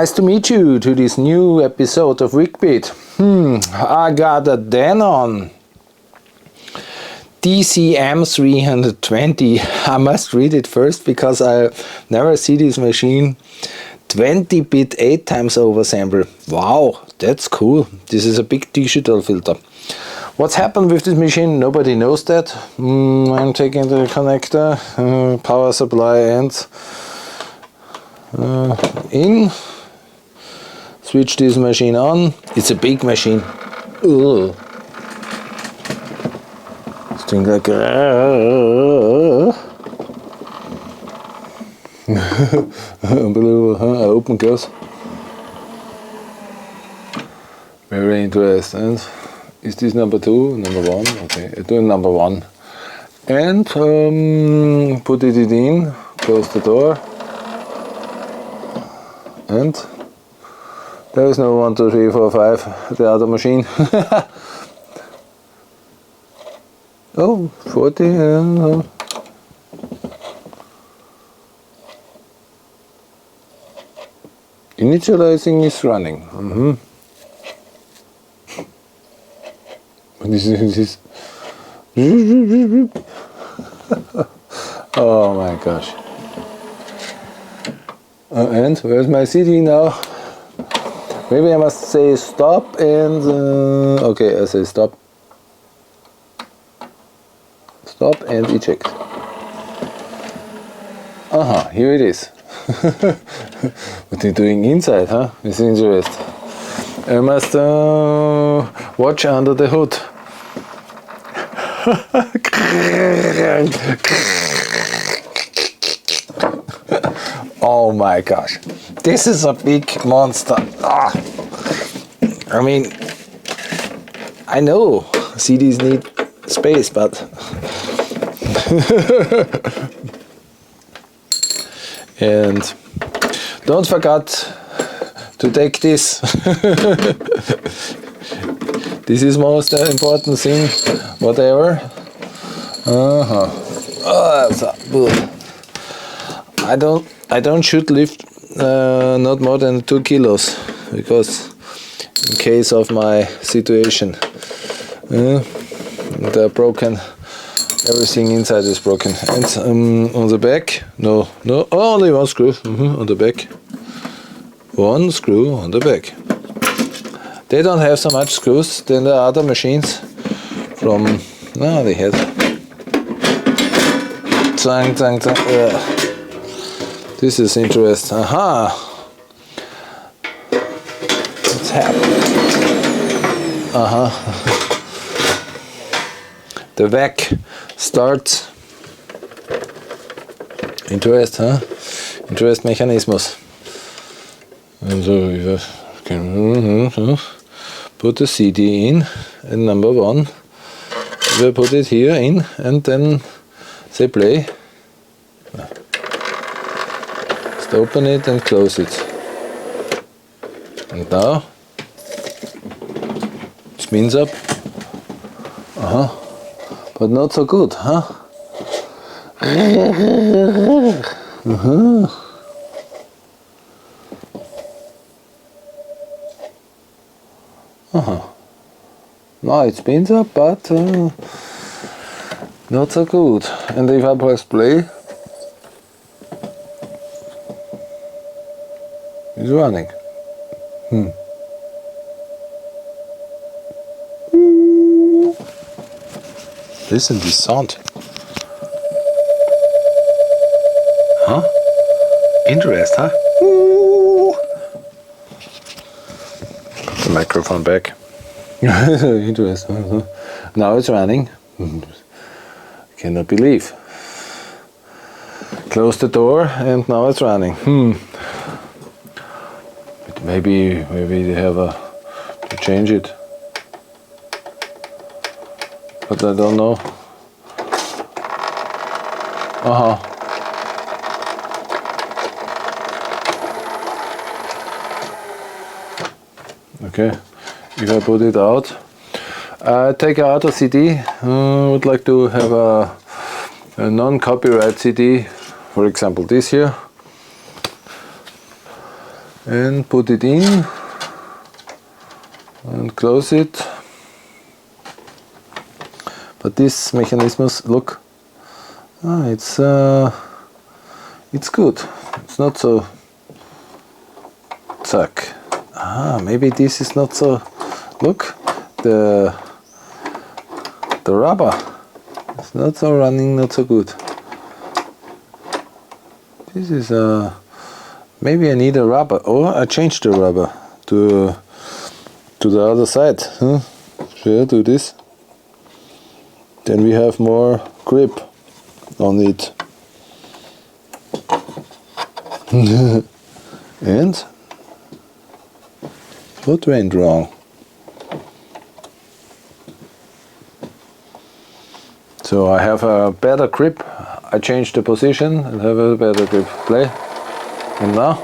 Nice to meet you to this new episode of Weekbeat. I got a Denon DCM 320. I must read it first because I never see this machine. 20-bit 8 times oversample. Wow, that's cool. This is a big digital filter. What's happened with this machine? Nobody knows that. I'm taking the connector, power supply and in. Switch this machine on. It's a big machine. Ugh. This thing like unbelievable, huh? Open goes. Very interesting. Is this number 2? Number 1? Okay, I do number 1. And put it in, close the door. And there is no 1, 2, 3, 4, 5, the other machine. Oh, 40. Initializing is running. This is oh my gosh. And where's my CD now? Maybe I must say stop and okay, I say stop. Stop and eject. Here it is. What are you doing inside, huh? It's interesting. I must watch under the hood. Oh my gosh, this is a big monster. I mean, I know CDs need space, but and don't forget to take this. This is most important thing, whatever. I don't should lift not more than 2 kilos because in case of my situation, they're broken. Everything inside is broken. And on the back, no, only one screw on the back. One screw on the back. They don't have so much screws than the other machines. From they had. This is interesting. What's happening? The vac starts. Interest, huh? Interest Mechanismus. And so you can put the CD in, and number 1. We put it here in, and then say play. Just open it and close it. And now it spins up. But not so good, huh? Now it spins up, but not so good. And if I press play, it's running. Listen to this sound. Interest, huh? The microphone back. Interest. Now it's running. Cannot believe. Close the door and now it's running. Maybe they have to change it. But I don't know. Okay, if I put it out, take out a CD. I would like to have a non-copyright CD, for example this here. and put it in and close it. But this mechanism, look, it's good. It's not so zack. Maybe this is not so. Look, the rubber is not so running, not so good. This is maybe I need a rubber. Oh, I changed the rubber to the other side. Should I do this? Then we have more grip on it. And what went wrong? So I have a better grip. I changed the position and have a better grip. Play. And now?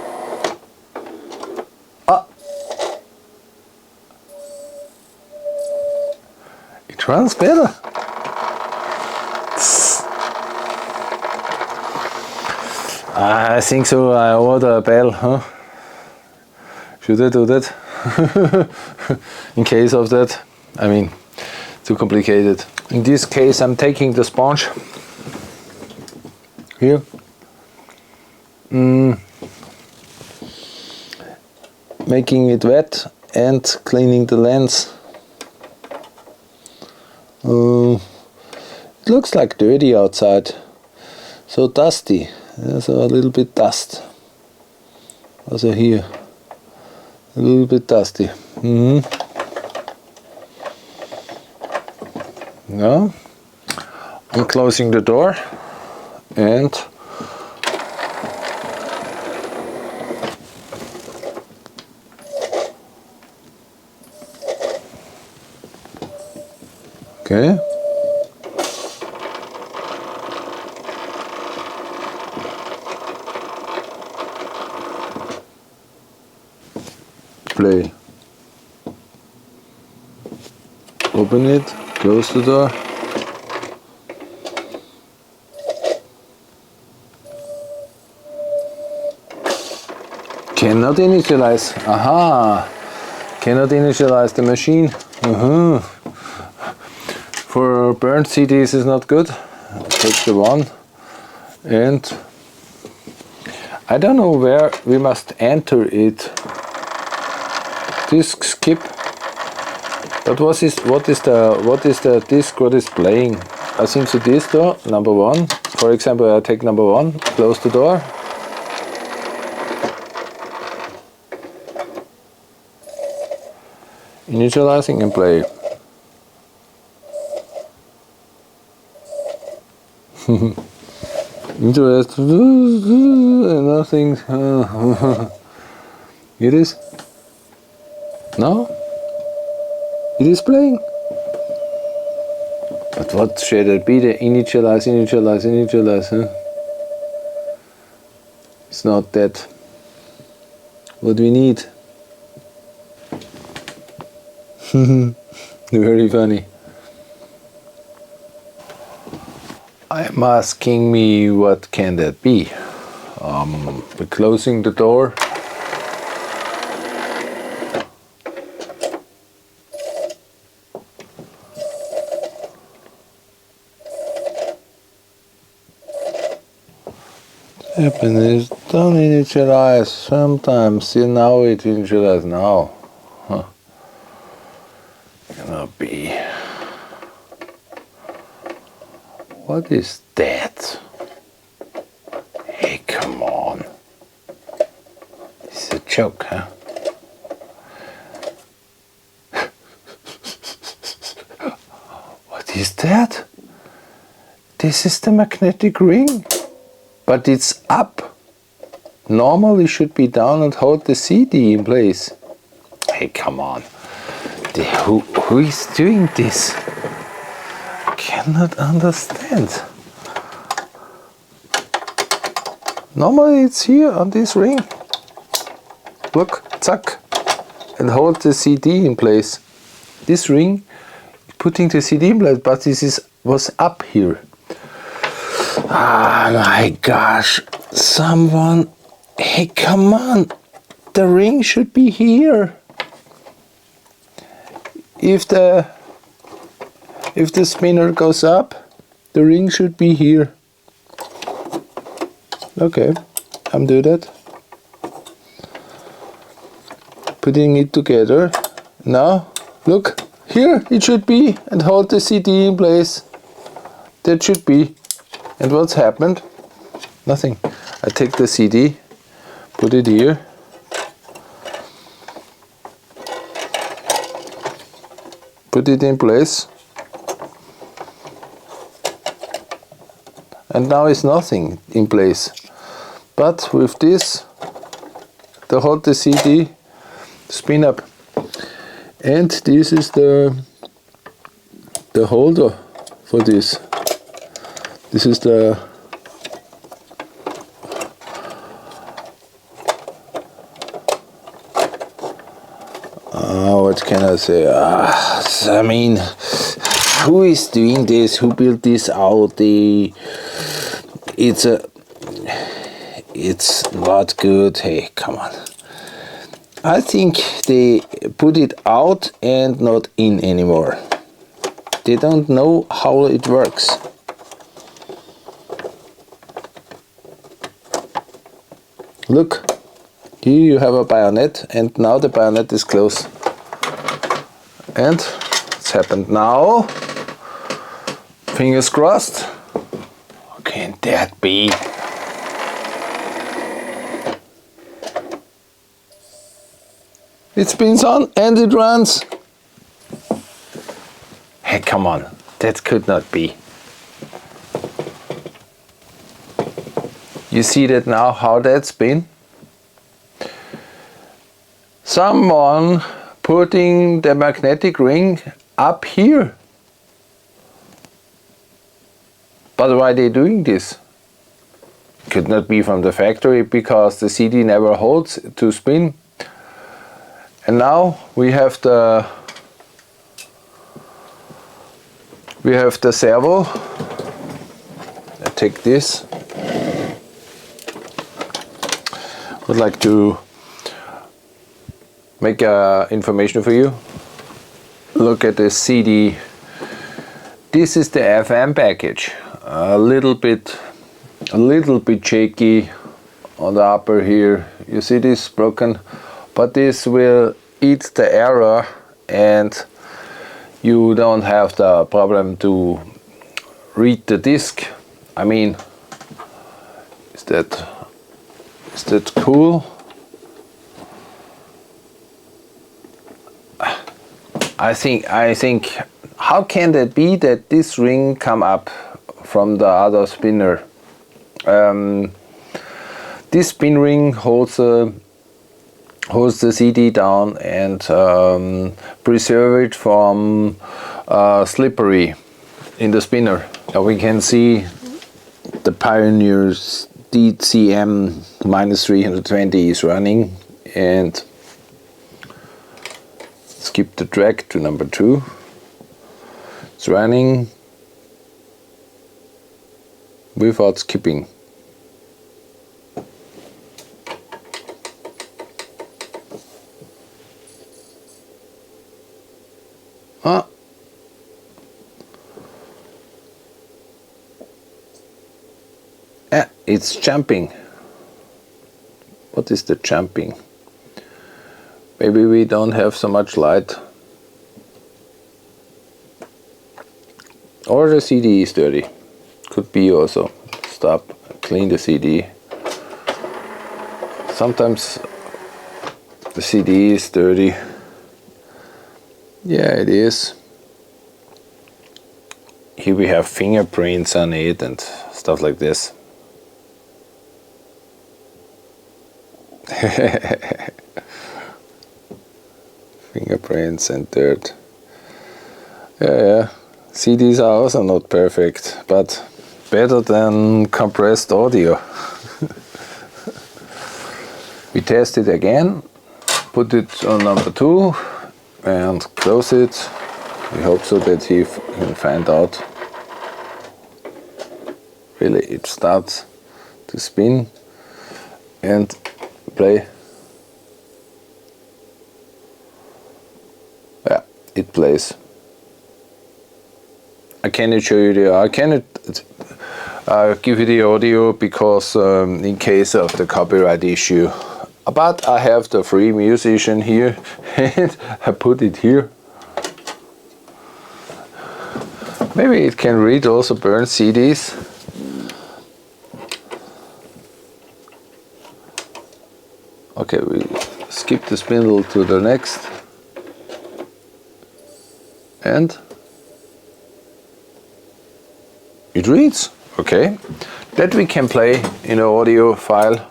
It runs better. I think so. I order a bell, huh? Should I do that? In case of that, I mean, too complicated. In this case, I'm taking the sponge here, making it wet and cleaning the lens. It looks like dirty outside, so dusty. So a little bit dust. Also here, a little bit dusty. Now I'm closing the door and okay. Play. Open it, close the door. Cannot initialize. Aha! Cannot initialize the machine. For burnt CDs is not good. Take the one. And I don't know where we must enter it. Disk skip. But what is the disk what is playing? I think so this door, number one. For example, I take number one, close the door. Initializing and play. Interesting. Nothing. It is. No? It is playing. But what should it be? The initialize, huh? It's not that. What we need. Very funny. I'm asking me what can that be? We're closing the door. Happiness don't initialize sometimes. See, now it initializes now. Huh. Cannot be. What is that? Hey, come on. This is a joke, huh? What is that? This is the magnetic ring. But it's up. Normally should be down and hold the CD in place. Hey, come on. Who is doing this? I cannot understand. Normally it's here on this ring. Look, zack. And hold the CD in place. This ring, putting the CD in place, but this was up here. Ah, my gosh, someone, hey, come on, the ring should be here. If the spinner goes up, the ring should be here. Okay, I'm doing that. Putting it together. Now, look, here it should be, and hold the CD in place. That should be. And what's happened? Nothing. I take the CD, put it here. Put it in place. And now it's nothing in place. But with this, hold the CD, spin up. And this is the holder for this. This is the what can I say? I mean, who is doing this? Who built this out? It's not good. Hey, come on. I think they put it out and not in anymore. They don't know how it works. Look, here you have a bayonet, and now the bayonet is closed. And it's happened now. Fingers crossed. How can that be? It spins on and it runs. Hey, come on. That could not be. You see that now, how that's been? Someone putting the magnetic ring up here. But why are they doing this? Could not be from the factory, because the CD never holds to spin. And now we have the servo. I take this. Would like to make information for you. Look at the CD. This is the FM package. A little bit shaky on the upper here. You see this broken, but this will eat the error, and you don't have the problem to read the disc. I mean, is that cool? I think how can that be that this ring come up from the other spinner? This spin ring holds the CD down and preserve it from slippery in the spinner. Now we can see the Pioneer's DCM -320 is running, and skip the track to number 2. It's running without skipping. It's jumping. What is the jumping? Maybe we don't have so much light. Or the CD is dirty. Could be also. Stop, clean the CD. Sometimes the CD is dirty. Yeah, it is. Here we have fingerprints on it and stuff like this. Fingerprints and dirt. Yeah. CDs are also not perfect, but better than compressed audio. We test it again, put it on number 2 and close it. We hope so that he can find out. Really, it starts to spin and play. it plays. I cannot show you the, I cannot give you the audio because in case of the copyright issue. But I have the free musician here and I put it here. Maybe it can read also burn CDs. Okay, we skip the spindle to the next. And it reads. Okay, that we can play in an audio file.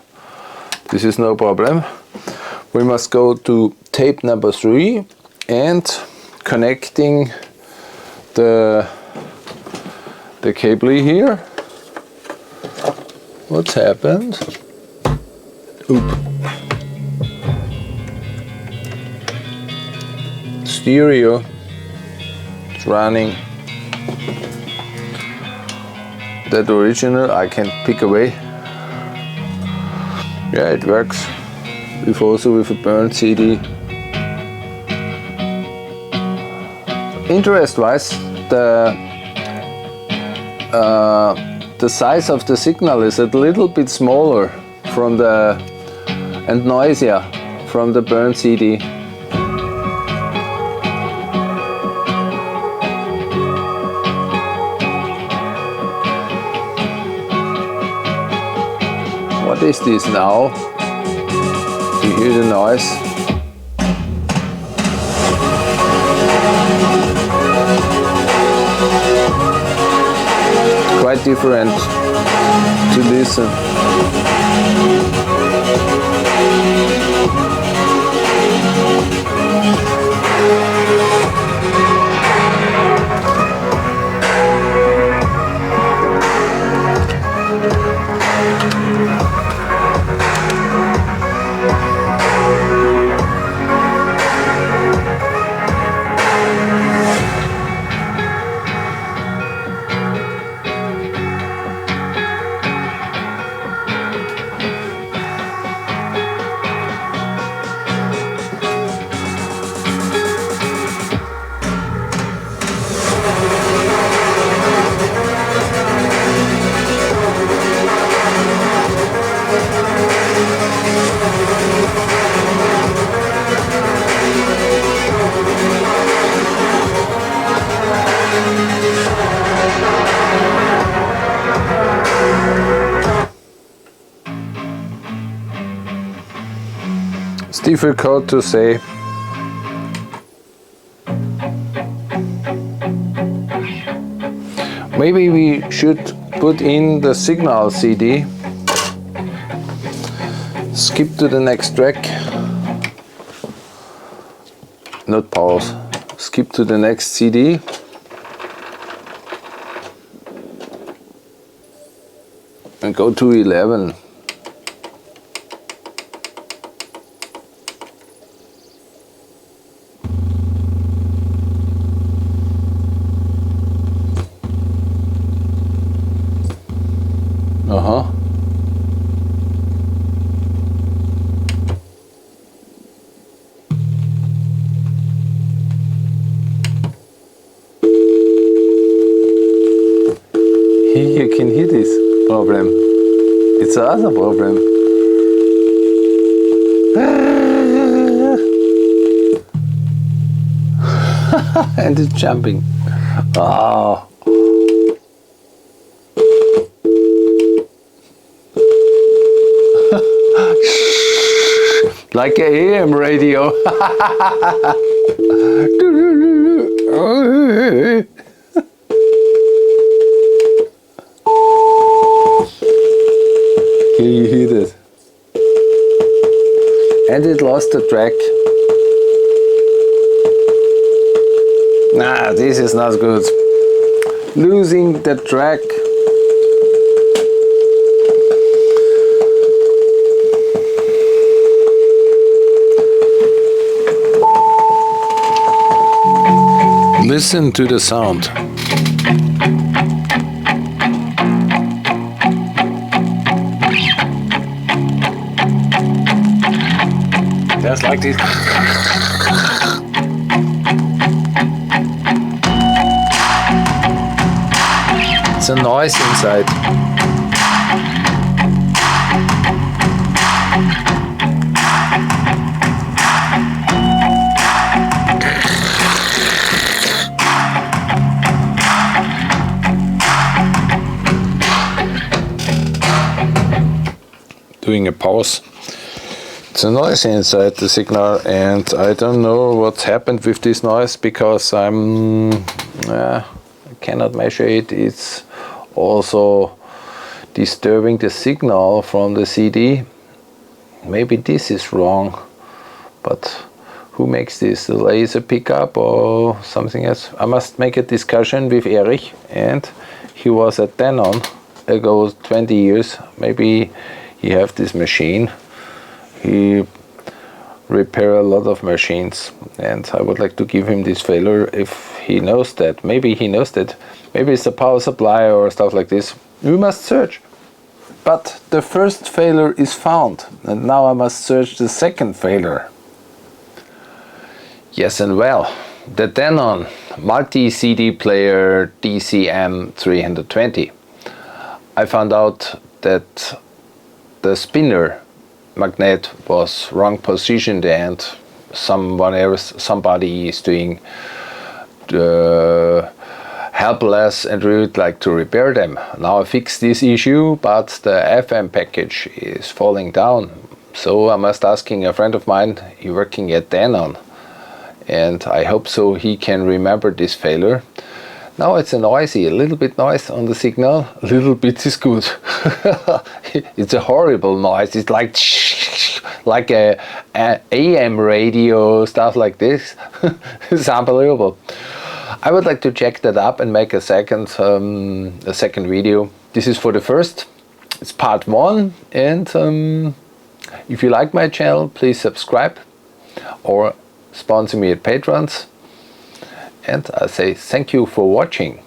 This is no problem. We must go to tape number 3 and connecting the cable here. What's happened? Oop. Stereo. It's running. That original I can pick away. Yeah, it works. With also with a burned CD. Interest-wise, the size of the signal is a little bit smaller from the and noisier from the burned CD. What is this now? You hear the noise? Quite different to listen. It's difficult to say. Maybe we should put in the signal CD. Skip to the next track. Not pause. Skip to the next CD. And go to 11. Uh-huh. You can hear this problem. It's another problem. And it's jumping. Oh. Like a AM radio. Here you hear that. And it lost the track. Nah, this is not good. Losing the track. Listen to the sound. Just like this. a noise inside. Doing a pause. It's a noise inside the signal, and I don't know what's happened with this noise because I cannot measure it. It's also disturbing the signal from the CD. Maybe this is wrong, but who makes this? The laser pickup or something else? I must make a discussion with Erich, and he was at Denon ago 20 years. Maybe he have this machine. He repair a lot of machines, and I would like to give him this failure if he knows that. Maybe he knows that. Maybe it's the power supply or stuff like this. We must search. But the first failure is found, and now I must search the second failure. Yes, and well, the Denon multi-CD player DCM 320. I found out that the spinner magnet was wrong positioned, and somebody is doing the helpless, and we would like to repair them. Now I fixed this issue, but the FM package is falling down. So I must asking a friend of mine, he working at Denon, and I hope so he can remember this failure. Now it's a little bit noise on the signal. A little bit is good. It's a horrible noise. It's like a AM radio, stuff like this. It's unbelievable. I would like to check that up and make a second video. This is for the first. It's part 1, and if you like my channel, please subscribe or sponsor me at Patrons. And I say thank you for watching.